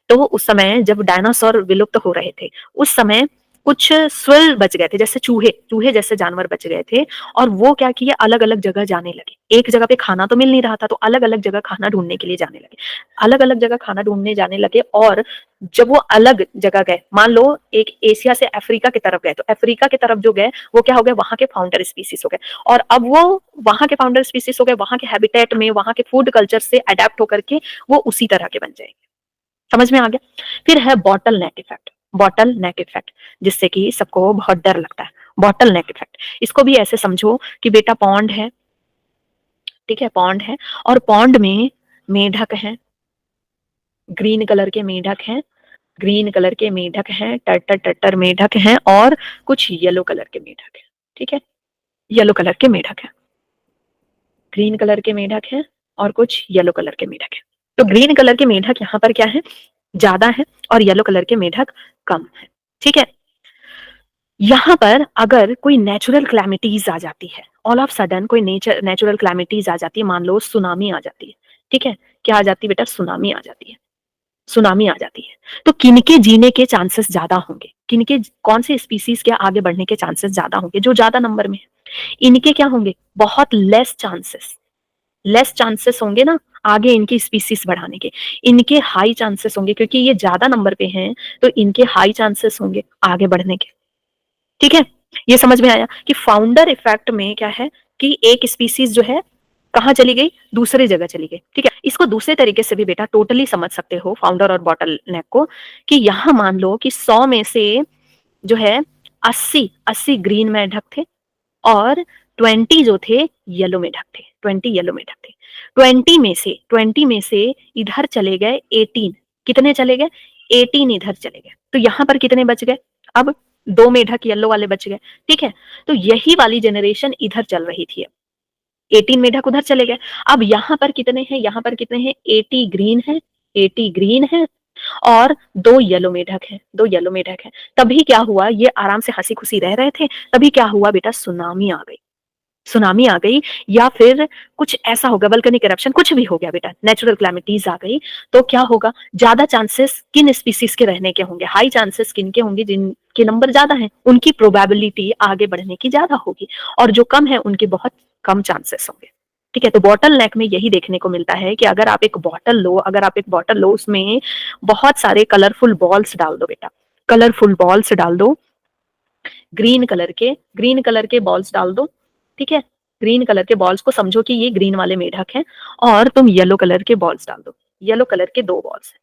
तो उस समय जब डायनासोर विलुप्त हो रहे थे, उस समय कुछ स्विल बच गए थे, जैसे चूहे, चूहे जैसे जानवर बच गए थे, और वो क्या किए, अलग अलग जगह जाने लगे। एक जगह पे खाना तो मिल नहीं रहा था, तो अलग अलग जगह खाना ढूंढने के लिए जाने लगे। अलग अलग जगह खाना ढूंढने जाने लगे, और जब वो अलग जगह गए, मान लो एक एशिया से अफ्रीका की तरफ गए, तो अफ्रीका की तरफ जो गए वो क्या हो गए, वहां के फाउंडर स्पीसीज हो गए। और अब वो वहां के फाउंडर स्पीसीज हो गए, वहां के हैबिटेट में, वहां के फूड कल्चर से अडेप्ट होकर के वो उसी तरह के बन जाएंगे। समझ में आ गया? फिर है बॉटल नेक इफेक्ट। बॉटल नेक इफेक्ट, जिससे कि सबको बहुत डर लगता है। बॉटल नेक इफेक्ट, इसको भी ऐसे समझो कि बेटा पॉन्ड है, ठीक है? पॉन्ड है, और पॉन्ड में मेढक है, ग्रीन कलर के मेढक हैं, ग्रीन कलर के मेढक हैं, टटर टटर मेढक हैं, और कुछ येलो कलर के मेढक हैं, ठीक है? येलो कलर के मेढक हैं, ग्रीन कलर के मेढक हैं, और कुछ येलो कलर के मेढक हैं। तो ग्रीन कलर के मेढक यहाँ पर क्या है, ज्यादा है, और येलो कलर के मेढक कम है, ठीक है? यहाँ पर अगर कोई नेचुरल क्लैमिटीज आ जाती है, ऑल ऑफ सडन कोई नेचुरल क्लैमिटीज आ जाती है, मान लो सुनामी आ जाती है, ठीक है? क्या आ जाती है बेटा, सुनामी आ जाती है। सुनामी आ जाती है, तो किनके जीने के चांसेस ज्यादा होंगे, किनके, कौन से स्पीसीज के आगे बढ़ने के चांसेस ज्यादा होंगे, जो ज्यादा नंबर में है। इनके क्या होंगे, बहुत लेस चांसेस, लेस चांसेस होंगे ना आगे इनकी स्पीसीज बढ़ाने के। इनके हाई चांसेस होंगे, क्योंकि ये ज्यादा नंबर पे हैं, तो इनके हाई चांसेस होंगे आगे बढ़ने के, ठीक है? ये समझ में आया कि फाउंडर इफेक्ट में क्या है, कि एक स्पीसीज जो है कहाँ चली गई, दूसरी जगह चली गई, ठीक है? इसको दूसरे तरीके से भी बेटा टोटली समझ सकते हो फाउंडर और बॉटल नेक को, कि यहाँ मान लो कि 100 में से जो है 80 ग्रीन मेढक थे, और 20 जो थे येलो मेढक थे, 20 येलो मेढक थे। 20 में से इधर चले गए 18, कितने चले गए, 18 इधर चले गए, तो यहाँ पर कितने बच गए, अब 2 मेढक येलो वाले बच गए, ठीक है? तो यही वाली जेनरेशन इधर चल रही थी। 18 मेढक उधर चले गए। अब यहाँ पर कितने हैं, यहाँ पर कितने हैं, 80 ग्रीन है, 80 ग्रीन है, और 2 येलो मेढक है, 2 येलो मेढक है। तभी क्या हुआ, ये आराम से हंसी खुशी रह रहे थे, तभी क्या हुआ बेटा, सुनामी आ गई। सुनामी आ गई, या फिर कुछ ऐसा हो गया, वल्केनिक इरप्शन, कुछ भी हो गया बेटा, नेचुरल क्लैमिटीज आ गई, तो क्या होगा, ज्यादा चांसेस किन स्पीसीज के रहने के होंगे, हाई चांसेस किन के होंगे, जिनके नंबर ज्यादा हैं, उनकी प्रोबेबिलिटी आगे बढ़ने की ज्यादा होगी, और जो कम है उनके बहुत कम चांसेस होंगे, ठीक है? तो बॉटल नेक में यही देखने को मिलता है कि अगर आप एक बॉटल लो, अगर आप एक बॉटल लो, उसमें बहुत सारे कलरफुल बॉल्स डाल दो बेटा, कलरफुल बॉल्स डाल दो, ग्रीन कलर के बॉल्स डाल दो, ठीक है? ग्रीन कलर के बॉल्स को समझो कि ये ग्रीन वाले मेढक हैं, और तुम येलो कलर के बॉल्स डाल दो, येलो कलर के 2 बॉल्स हैं।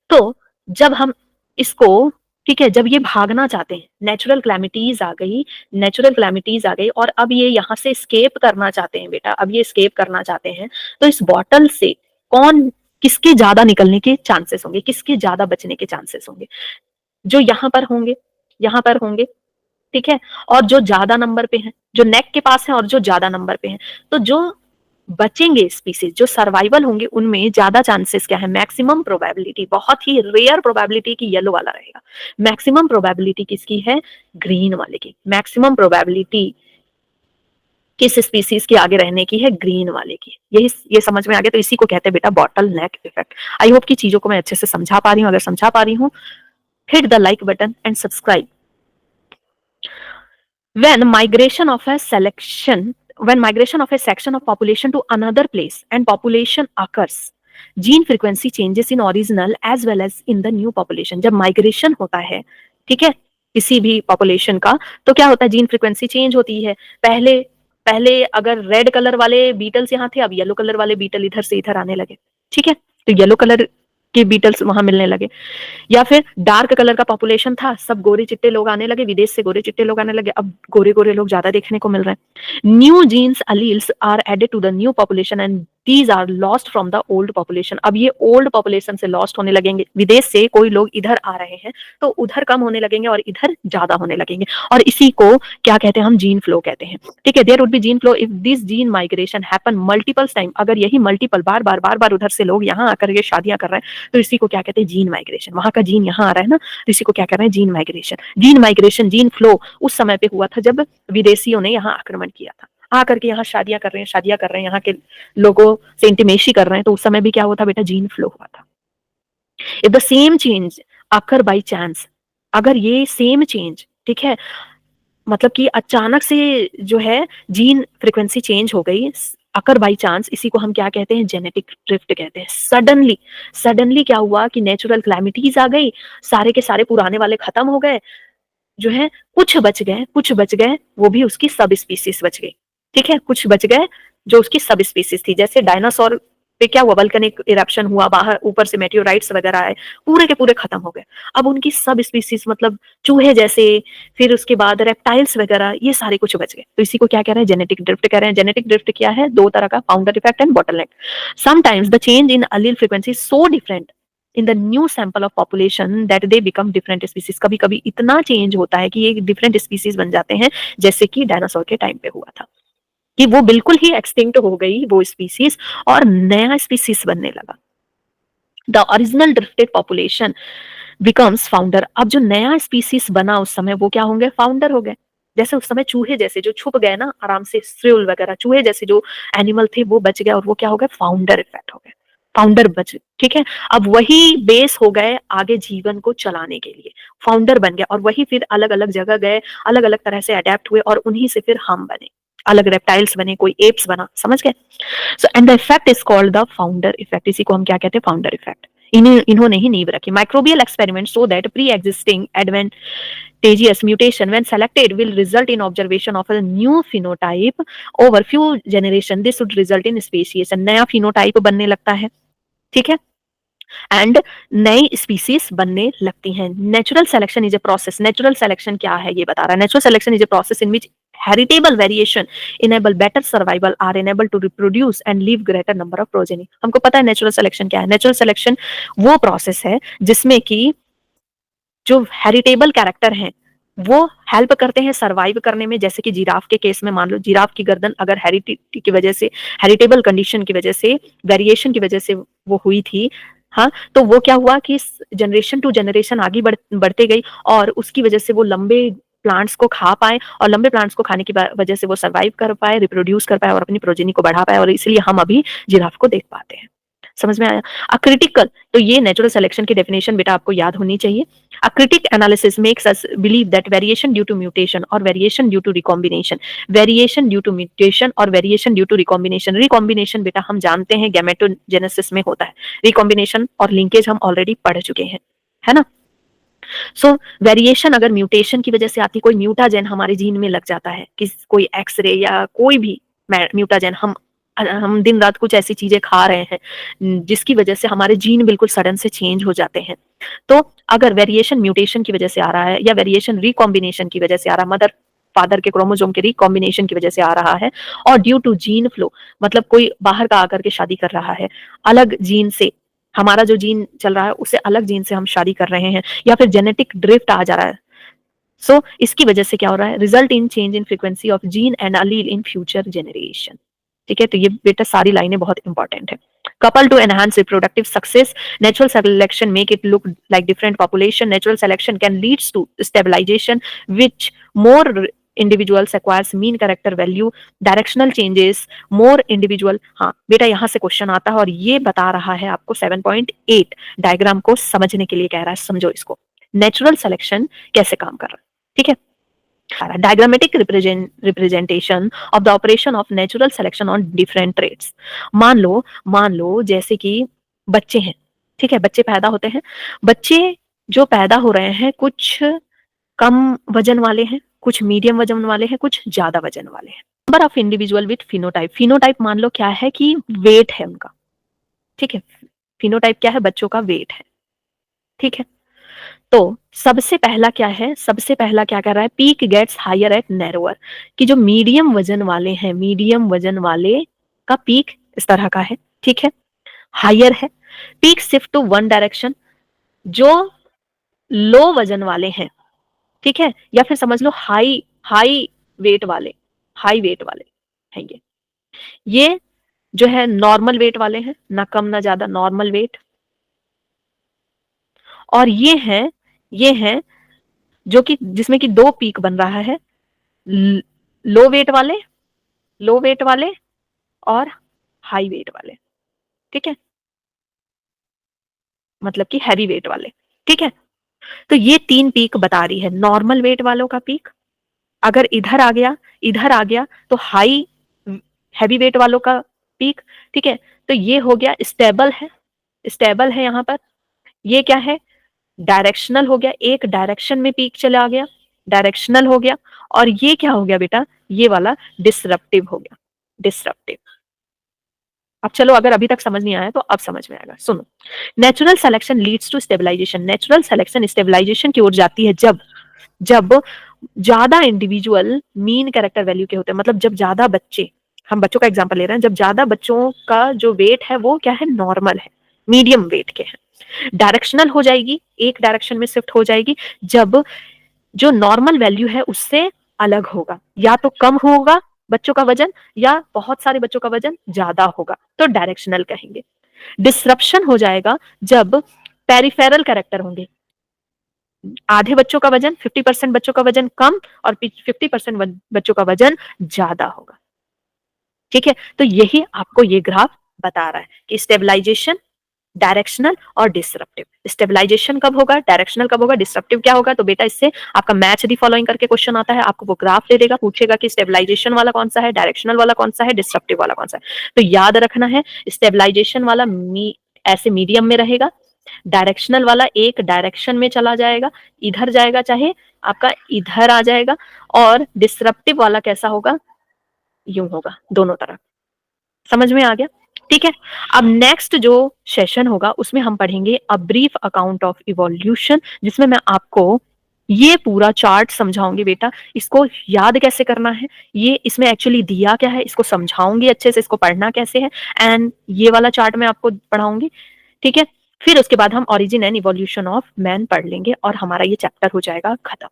तो जब हम इसको, ठीक है, जब ये भागना चाहते हैं, नेचुरल क्लैमिटीज आ गई, नेचुरल क्लैमिटीज आ गई, और अब ये यहाँ से स्केप करना चाहते हैं बेटा, अब ये स्केप करना चाहते हैं, तो इस बॉटल से कौन, किसके ज्यादा निकलने के चांसेस होंगे, किसके ज्यादा बचने के चांसेस होंगे, जो यहाँ पर होंगे, यहाँ पर होंगे, ठीक है? और जो ज्यादा नंबर पे हैं, जो नेक के पास है और जो ज्यादा नंबर पे हैं, तो जो बचेंगे स्पीसीज, जो सर्वाइवल होंगे, उनमें ज्यादा चांसेस क्या है, मैक्सिमम प्रोबेबिलिटी, बहुत ही रेयर प्रोबेबिलिटी की येलो वाला रहेगा, मैक्सिमम प्रोबेबिलिटी किसकी है, ग्रीन वाले की, मैक्सिमम प्रोबेबिलिटी किस स्पीसीज के आगे रहने की है, ग्रीन वाले की। यही, ये समझ में आ गया? तो इसी को कहते हैं बेटा बॉटल नेक इफेक्ट। आई होप कि चीजों को मैं अच्छे से समझा पा रही हूँ, अगर समझा पा रही हूँ, hit the like button and subscribe. when migration of a selection when migration of a section of population to another place and population occurs, gene frequency changes in original as well as in the new population. जब migration होता है, ठीक है, किसी भी population का, तो क्या होता है, जीन फ्रीक्वेंसी चेंज होती है। पहले पहले अगर रेड कलर वाले बीटल्स यहाँ थे, अब येलो कलर वाले बीटल इधर से इधर आने लगे, ठीक है, तो येलो कलर के बीटल्स वहां मिलने लगे। या फिर डार्क कलर का पॉपुलेशन था, सब गोरे चिट्टे लोग आने लगे, विदेश से गोरे चिट्टे लोग आने लगे, अब गोरे गोरे लोग ज्यादा देखने को मिल रहे हैं। New genes alleles are added to the new population and these are lost from the old population. अब ये ओल्ड पॉपुलेशन से लॉस्ट होने लगेंगे, विदेश से कोई लोग इधर आ रहे हैं तो उधर कम होने लगेंगे और इधर ज्यादा होने लगेंगे, और इसी को क्या कहते हैं, हम जीन फ्लो कहते हैं, ठीक है। There would be gene flow if this gene migration happen multiple time. अगर यही मल्टीपल बार बार उधर से लोग यहाँ आकर के शादियां कर रहे हैं तो इसी को क्या कहते हैं, जीन माइग्रेशन। वहां का जीन यहाँ आ रहा है ना, तो इसी को क्या कर रहे हैं, gene migration. Gene migration, gene flow उस समय पे हुआ था जब विदेशियों ने यहाँ आक्रमण किया था, आकर के यहाँ शादियां कर रहे हैं, यहाँ के लोगों से इंटीमेसी कर रहे हैं, तो उस समय भी क्या हुआ था बेटा, जीन फ्लो हुआ था। If the same change occur by chance, अगर ये सेम चेंज, ठीक है, मतलब कि अचानक से जो है जीन फ्रीक्वेंसी चेंज हो गई, अकर बाई चांस, इसी को हम क्या कहते हैं, जेनेटिक ड्रिफ्ट कहते हैं। सडनली क्या हुआ कि नेचुरल क्लैमिटीज आ गई, सारे के सारे पुराने वाले खत्म हो गए, जो है कुछ बच गए, वो भी उसकी सब स्पीसीज बच गई, ठीक है, कुछ बच गए जो उसकी सब स्पीसीज थी। जैसे डायनासोर पे क्या हुआ, वल्कनिक इरप्शन हुआ, बाहर ऊपर से मेटेओराइट्स वगैरह आए, पूरे के पूरे खत्म हो गए। अब उनकी सब स्पीसीज मतलब चूहे जैसे, फिर उसके बाद रेप्टाइल्स वगैरह, ये सारे कुछ बच गए, तो इसी को क्या कह रहे हैं, जेनेटिक ड्रिफ्ट कह रहे हैं। जेनेटिक ड्रिफ्ट क्या है, दो तरह का, founder effect and bottleneck. Sometimes the change in allele frequency so different in the new sample of population that they become different species. कभी कभी इतना चेंज होता है कि ये डिफरेंट स्पीसीज बन जाते हैं, जैसे कि डायनासोर के टाइम पे हुआ था कि वो बिल्कुल ही एक्सटिंक्ट हो गई वो स्पीसीज और नया स्पीसीज बनने लगा। The original drifted population becomes founder. अब जो नया स्पीसीज बना उस समय, वो क्या होंगे, फाउंडर हो गए। जैसे उस समय चूहे जैसे जो छुप गए ना आराम से, स्क्विरल वगैरह, चूहे जैसे जो एनिमल थे वो बच गए, और वो क्या हो गए, फाउंडर इफेक्ट हो गए, फाउंडर बच, ठीक है। अब वही बेस हो गए आगे जीवन को चलाने के लिए, फाउंडर बन गया, और वही फिर अलग अलग जगह गए, अलग अलग तरह से अडेप्ट हुए, और उन्हीं से फिर हम बने, अलग रेप्टाइल्स बने, कोई एप्स बना, समझ गए। So and the effect is called the founder effect. इसी को हम क्या कहते हैं, फाउंडर इफेक्ट। इन्होंने ही नींव रखी। Microbial experiment so that pre existing advantageous mutation when selected will result in observation of a new phenotype over few generation. This would result in speciation. नया phenotype बनने लगता है, ठीक है, एंड नई स्पीसीज बनने लगती हैं। Natural selection is a process. Natural selection क्या है ये बता रहा है। Natural selection is a process in which heritable variation enable better survival, are enable to reproduce and leave greater number of progeny. हमको पता है नेचुरल सिलेक्शन क्या है। नेचुरल सिलेक्शन वो प्रोसेस है जिसमें कि जो हेरिटेबल कैरेक्टर हैं वो हेल्प करते हैं सर्वाइव करने में। जैसे कि जिराफ के केस में, मान लो जिराफ की गर्दन अगर हेरिडिटी की वजह से, हेरिटेबल कंडीशन की वजह से, वेरिएशन की वजह से वो हुई थी, हाँ, तो वो क्या हुआ कि जनरेशन टू जनरेशन आगे बढ़ते गई, और उसकी वजह से वो लंबे प्लांट्स को खा पाए, और लंबे प्लांट्स को खाने की वजह से वो सर्वाइव कर पाए, रिप्रोड्यूस कर पाए, और अपनी प्रोजेनी को बढ़ा पाए, और इसलिए हम अभी जिराफ को देख पाते हैं। समझ में आया। अक्रिटिकल, तो ये नेचुरल सिलेक्शन की डेफिनेशन बेटा आपको याद होनी चाहिए। A critic analysis makes us believe that variation due to mutation और variation due to recombination, variation due to mutation और variation due to recombination. Recombination बेटा हम जानते हैं गैमेटोजेनेसिस में होता है, रिकॉम्बिनेशन और लिंकेज हम ऑलरेडी पढ़ चुके हैं, है ना। सो वेरिएशन अगर म्यूटेशन की वजह से आती, कोई म्यूटाजेन हमारे जीन में लग जाता है, कि कोई एक्सरे या कोई भी म्यूटाजेन, हम दिन रात कुछ ऐसी चीजें खा रहे हैं जिसकी वजह से हमारे जीन बिल्कुल सडन से चेंज हो जाते हैं। तो अगर वेरिएशन म्यूटेशन की वजह से आ रहा है, या वेरिएशन रिकॉम्बिनेशन की वजह से आ रहा है, मदर फादर के क्रोमोसोम के रिकॉम्बिनेशन की वजह से आ रहा है, और ड्यू टू जीन फ्लो, मतलब कोई बाहर का आकर के शादी कर रहा है, अलग जीन से, हमारा जो जीन चल रहा है उससे अलग जीन से हम शादी कर रहे हैं, या फिर जेनेटिक ड्रिफ्ट आ जा रहा है, सो इसकी वजह से क्या हो रहा है, result in change in frequency of gene and allele in future generation. ठीक है, तो ये बेटा सारी लाइनें बहुत इंपॉर्टेंट है। Couple to enhance reproductive success, natural selection make it look like different population. Natural selection can leads to stabilization, which more individuals acquires mean character value, directional changes, more individual। हाँ बेटा यहाँ से question आता है, और ये बता रहा है आपको 7.8 डायग्राम को समझने के लिए कह रहा है, समझो इसको। नेचुरल सिलेक्शन कैसे काम कर रहा है, ठीक है। Diagrammatic representation of the operation of natural selection on different traits. मान लो जैसे कि बच्चे हैं, ठीक है, बच्चे पैदा होते हैं, बच्चे जो पैदा हो रहे हैं कुछ कम वजन वाले हैं, कुछ मीडियम वजन वाले हैं, कुछ ज्यादा वजन वाले हैं। Number of individual with phenotype, phenotype मान लो क्या है कि वेट है उनका, ठीक है, फिनोटाइप क्या है, बच्चों का वेट है, ठीक है। तो सबसे पहला क्या है, सबसे पहला क्या कर रहा है, peak gets higher at narrower, कि जो मीडियम वजन वाले हैं, मीडियम वजन वाले का पीक इस तरह का है, ठीक है, हायर है। Peak shift to one direction, जो लो वजन वाले हैं, ठीक है, या फिर समझ लो हाई हाई वेट वाले, हाई वेट वाले हैं ये जो है नॉर्मल वेट वाले हैं, ना कम ना ज्यादा, नॉर्मल वेट। और ये हैं जो कि जिसमें कि दो पीक बन रहा है, लो वेट वाले, लो वेट वाले और हाई वेट वाले, ठीक है, मतलब कि हैवी वेट वाले, ठीक है। तो ये तीन पीक बता रही है, नॉर्मल वेट वालों का पीक अगर इधर आ गया तो हाई हैवी वेट वालों का पीक, ठीक है। तो ये हो गया स्टेबल है, स्टेबल है यहाँ पर। ये क्या है, डायरेक्शनल हो गया, एक डायरेक्शन में पीक चला गया, डायरेक्शनल हो गया। और ये क्या हो गया बेटा, ये वाला डिसरप्टिव हो गया, डिसरप्टिव। अब चलो, अगर अभी तक समझ नहीं आया तो अब समझ में आएगा, सुनो। Natural selection leads to stabilization, natural selection stabilization की ओर जाती है जब जब ज्यादा इंडिविजुअल मीन कैरेक्टर वैल्यू के होते हैं, मतलब जब ज्यादा बच्चे, हम बच्चों का एग्जांपल ले रहे हैं, जब ज्यादा बच्चों का जो वेट है वो क्या है, नॉर्मल है, मीडियम वेट के हैं। डायरेक्शनल हो जाएगी, एक डायरेक्शन में शिफ्ट हो जाएगी जब जो नॉर्मल वैल्यू है उससे अलग होगा, या तो कम होगा बच्चों का वजन, या बहुत सारे बच्चों का वजन ज्यादा होगा, तो डायरेक्शनल कहेंगे। डिसरप्शन हो जाएगा जब पेरिफेरल कैरेक्टर होंगे, आधे बच्चों का वजन, 50% बच्चों का वजन कम और 50% बच्चों का वजन ज्यादा होगा, ठीक है। तो यही आपको ये ग्राफ बता रहा है कि स्टेबलाइजेशन, डायरेक्शनल और डिसरप्टिव। स्टेबलाइजेशन कब होगा, डायरेक्शनल कब होगा, डिसरप्टिव क्या होगा। तो बेटा इससे आपका मैच दी फॉलोइंग करके क्वेश्चन आता है, आपको वो ग्राफ दे देगा, पूछेगा कि स्टेबलाइजेशन वाला कौन सा है, डायरेक्शनल वाला कौन सा है, डिसरप्टिव वाला कौन सा है। तो याद रखना है, स्टेबलाइजेशन वाला ऐसे मीडियम में रहेगा, डायरेक्शनल वाला एक डायरेक्शन में चला जाएगा, इधर जाएगा चाहे आपका इधर आ जाएगा, और डिसरप्टिव वाला कैसा होगा, यूं होगा, दोनों तरफ। समझ में आ गया, ठीक है। अब नेक्स्ट जो सेशन होगा उसमें हम पढ़ेंगे a brief account of evolution, जिसमें मैं आपको ये पूरा चार्ट समझाऊंगी बेटा, इसको याद कैसे करना है, ये इसमें एक्चुअली दिया क्या है, इसको समझाऊंगी अच्छे से, इसको पढ़ना कैसे है, एंड ये वाला चार्ट मैं आपको पढ़ाऊंगी, ठीक है। फिर उसके बाद हम origin and evolution of man पढ़ लेंगे और हमारा ये चैप्टर हो जाएगा खत्म।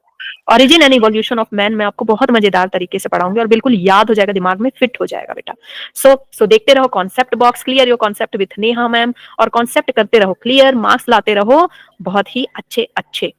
Origin and evolution of man मैं आपको बहुत मजेदार तरीके से पढ़ाऊंगी और बिल्कुल याद हो जाएगा, दिमाग में फिट हो जाएगा बेटा। सो देखते रहो, concept box clear your concept with Neha ma'am, और कॉन्सेप्ट करते रहो क्लियर, मार्क्स लाते रहो बहुत ही अच्छे अच्छे।